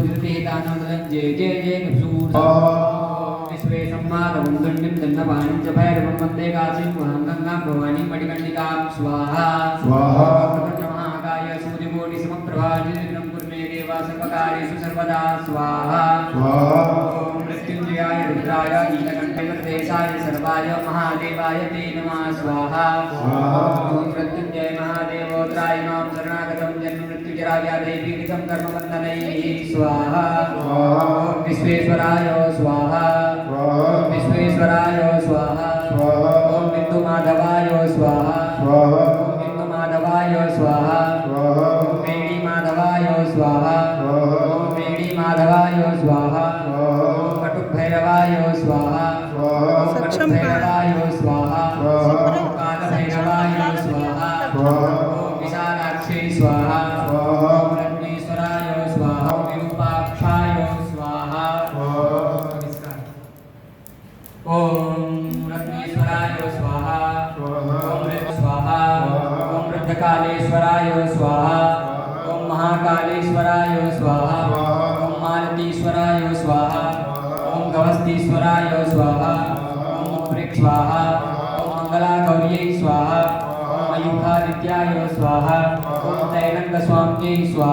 ज्योतिर्ते दानवदं जय जय जय कसूर विश्वे सम्मादं दण्डिं दण्डपाणिं च भैरवं वन्दे काशीं वहं गंगां भवानीं मणिकर्णिकां स्वाहा स्वाहा महाकाय सूर्यकोटिसमप्रभा निर्विघ्नं कुरु मे देव सर्वकार्येषु सर्वदा स्वाहा स्वाहा ॐ मृत्युञ्जयाय रुद्राय नीलकण्ठवर्देशाय सर्वाय महादेवाय ते नमः स्वाहा स्वाहा ॐ मृत्युञ्जय महादेवोत्राय मां शरणागतं जन्म मृत्युजराव्याधैर्पीडितं कर्मबन्धनैः स्वाहा ॐ विश्वेश्वराय स्वाहा ॐ विश्वेश्वराय स्वाहा ॐ बिन्दुमाधवाय स्वाहा ॐ बिन्दुमाधवाय स्वाहा ॐ वेणीमाधवाय स्वाहा ॐ वेणीमाधवाय स्वाहा ॐ कटुभैरवाय स्वाहा ॐ कटुभैरवाय स्वाहा ॐ कालभैरवाय स्वाहा ॐ विशालाक्षी स्वाहा ॐ रत्नेश्वराय स्वाहा ॐ विरूपाक्षाय स्वाहा ॐ रत्नेश्वराय स्वाहा ॐ स्वाहा ॐ वृद्धकालेश्वराय स्वाहा ॐ महाकालेश्वराय स्वाहा ॐ मालतीश्वराय स्वाहा ॐ गवस्तीश्वराय स्वाहा ॐ उप्रेक्ष स्वाहा ॐ मंगलागौर्यै स्वाहा ॐ मयूखादित्याय स्वाहा ॐ दैनन्दस्वाम्यै स्वाहा।